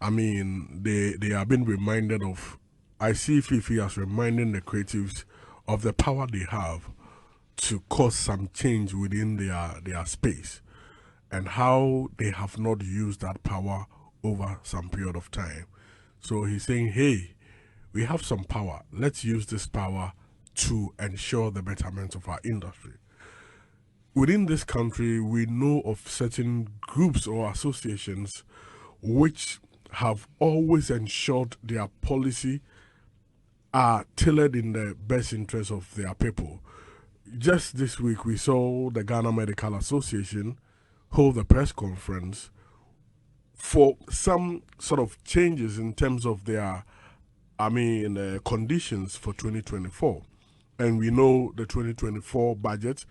I mean, they are being reminded of. I see Fifi as reminding the creatives of the power they have to cause some change within their space, and how they have not used that power over some period of time. So he's saying, hey, we have some power. Let's use this power to ensure the betterment of our industry. Within this country, we know of certain groups or associations which have always ensured their policy are tailored in the best interest of their people. Just this week, we saw the Ghana Medical Association hold a press conference for some sort of changes in terms of their, conditions for 2024. And we know the 2024 budget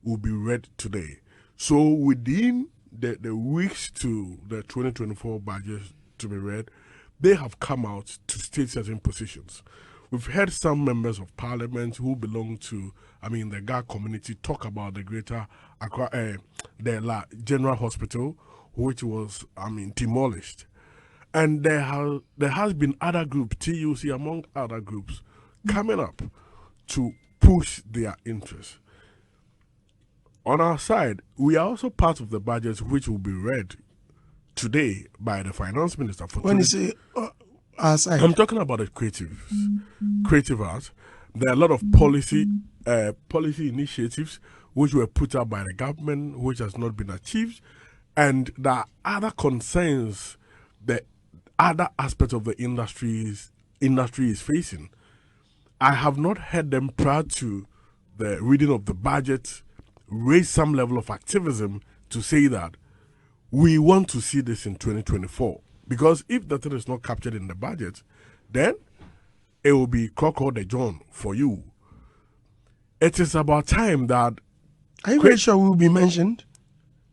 will be read today. So within the weeks to the 2024 budget to be read, they have come out to state certain positions. We've heard some members of parliament who belong to, the GA community talk about the greater Accra, General Hospital, which was, demolished. And there has been other groups, TUC among other groups, coming up to push their interests. On our side, we are also part of the budget which will be read today by the finance minister. When you say our side, I'm talking about the creative arts. There are a lot of policy initiatives which were put up by the government, which has not been achieved, and there are other concerns that other aspects of the industry is facing. I have not heard them prior to the reading of the budget raise some level of activism to say that we want to see this in 2024. Because if that is not captured in the budget, then it will be Crocodile the John for you. It is about time that. Are you very sure we will be mentioned?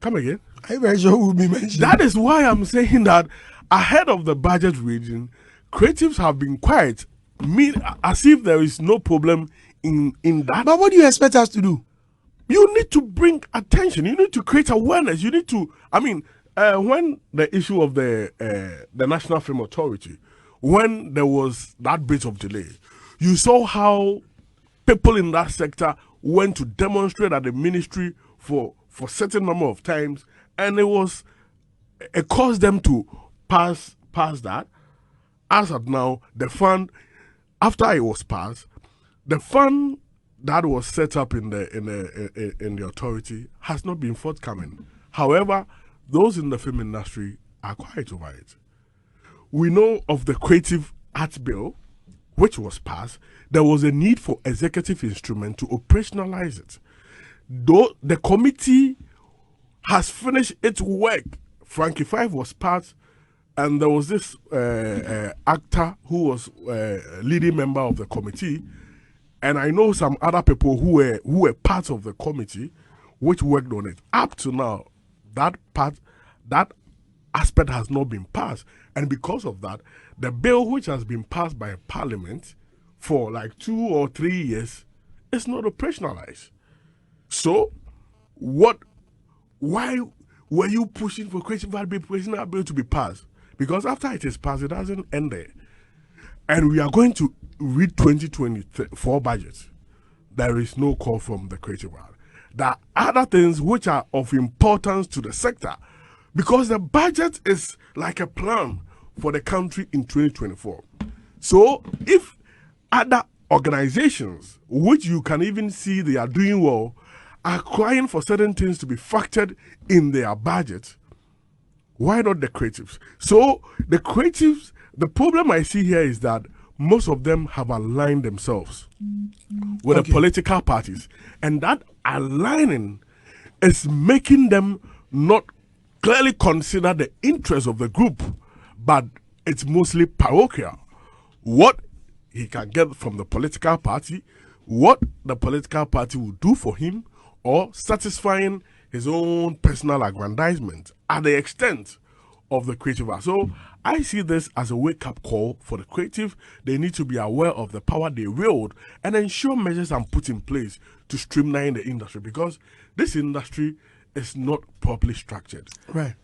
Come again? Are you very sure we will be mentioned? That is why I'm saying that ahead of the budget reading, creatives have been quiet, as if there is no problem in that. But what do you expect us to do? You need to bring attention. You need to create awareness. You need to. When the issue of the National Film Authority, when there was that bit of delay, you saw how people in that sector went to demonstrate at the ministry for certain number of times, and it caused them to pass that. As of now, the fund, after it was passed, the fund that was set up in the authority has not been forthcoming. However, those in the film industry are quiet over it. We know of the Creative Arts Bill, which was passed. There was a need for executive instrument to operationalize it. Though the committee has finished its work, Frankie Five was passed, and there was this actor who was leading member of the committee, and I know some other people who were part of the committee which worked on it. Up to now, that aspect has not been passed, and because of that, the bill which has been passed by Parliament for like 2 or 3 years is not operationalized. So, why were you pushing for creative art bill to be passed? Because after it is passed, it doesn't end there. And we are going to read 2024 budget. There is no call from the creative art. There are other things which are of importance to the sector, because the budget is like a plan for the country in 2024. So if other organizations, which you can even see they are doing well, are crying for certain things to be factored in their budget, why not the creatives? So the creatives, the problem I see here is that most of them have aligned themselves with the political parties, and that aligning is making them not clearly consider the interests of the group, but it's mostly parochial. What he can get from the political party, what the political party will do for him, or satisfying his own personal aggrandizement at the extent of the creative art. So I see this as a wake-up call for the creative. They need to be aware of the power they wield and ensure measures are put in place to streamline the industry, because this industry is not properly structured. Right.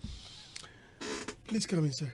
Please come in, sir.